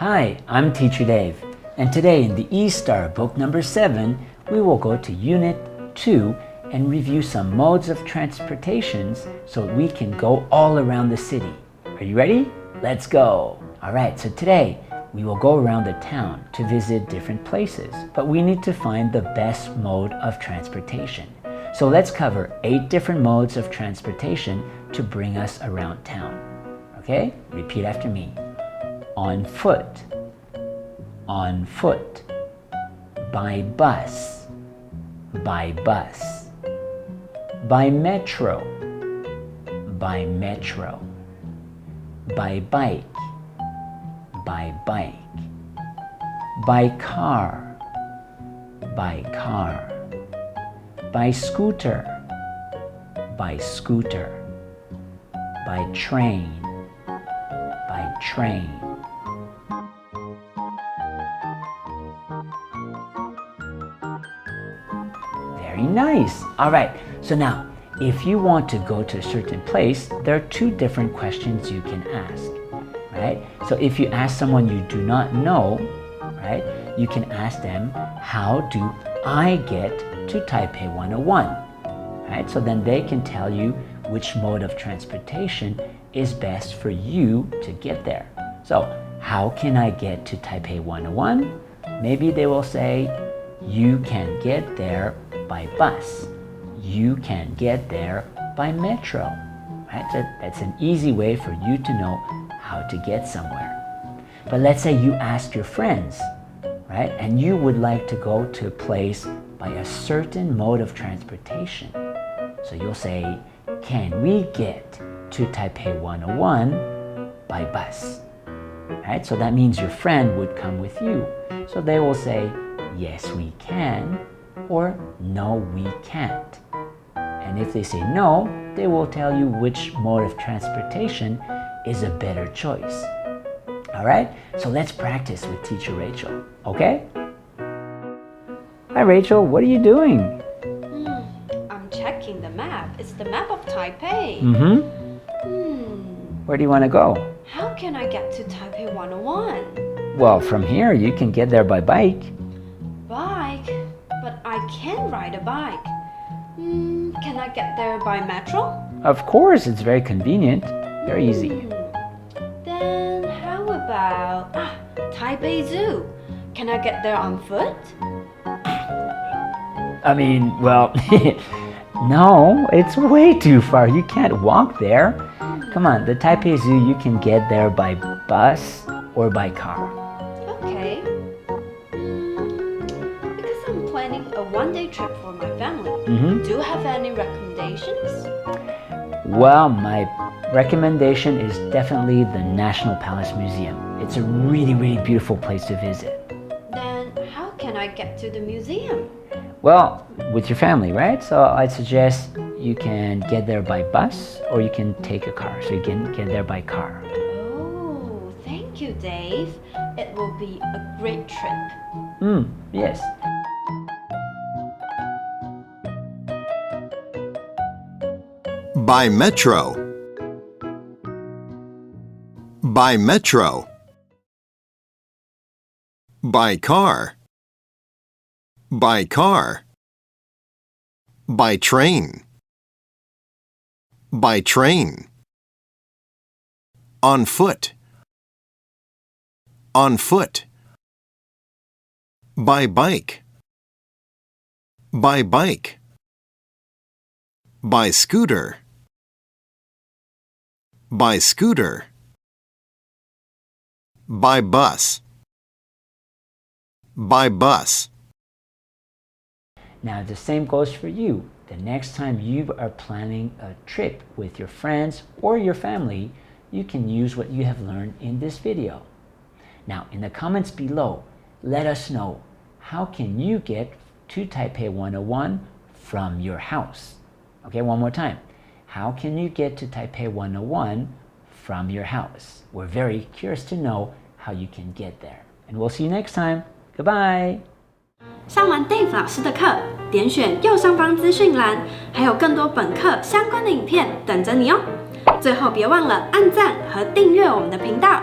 Hi, I'm Teacher Dave, and today in the eSTAR book number 7, we will go to Unit 2 and review some modes of transportations so we can go all around the city. Are you ready? Let's go! Alright, so today we will go around the town to visit different places, but we need to find the best mode of transportation. So let's cover 8 different modes of transportation to bring us around town. Okay? Repeat after me. On foot, on foot. By bus, by bus. By metro, by metro. By bike, by bike. By car, by car. By scooter, by scooter. By train, by train. Very nice. All right, so now if you want to go to a certain place, there are 2 different questions you can ask, right? So if you ask someone you do not know, right, you can ask them, how do I get to Taipei 101? Right? So then they can tell you which mode of transportation is best for you to get there. So how can I get to Taipei 101? Maybe they will say, you can get there by bus. You can get there by metro. Right? So that's an easy way for you to know how to get somewhere. But let's say you ask your friends, right? And you would like to go to a place by a certain mode of transportation. So you'll say, can we get to Taipei 101 by bus? Right? So that means your friend would come with you. So they will say, yes, we can, or no, we can't. And if they say no, they will tell you which mode of transportation is a better choice. All right? So let's practice with Teacher Rachel, okay? Hi, Rachel. What are you doing? I'm checking the map. It's the map of Taipei. Where do you want to go? How can I get to Taipei 101? Well, from here, you can get there by bike. Bike? But I can't ride a bike. Can I get there by metro? Of course, it's very convenient. Very easy. Then how about Taipei Zoo? Can I get there on foot? I mean, well, no, it's way too far. You can't walk there. Come on, the Taipei Zoo, you can get there by bus or by car. Okay. Because I'm planning a one-day trip for my family. Do you have any recommendations? Well, my recommendation is definitely the National Palace Museum. It's a really, really beautiful place to visit. Then how can I get to the museum? Well, with your family, right? So I suggest you can get there by bus or you can take a car. So you can get there by car. Oh, thank you, Dave. It will be a great trip. Yes. By metro. By metro. By car. By car. By train. By train. On foot. On foot. By bike. By bike. By scooter. By scooter. By bus. By bus. Now the same goes for you. The next time you are planning a trip with your friends or your family, you can use what you have learned in this video. Now in the comments below, let us know, how can you get to Taipei 101 from your house? Okay, one more time. How can you get to Taipei 101 from your house? We're very curious to know how you can get there. And we'll see you next time. Goodbye! 上完 Dave 老师的课，点选右上方资讯栏，还有更多本课相关的影片等着你哦。最后别忘了按赞和订阅我们的频道。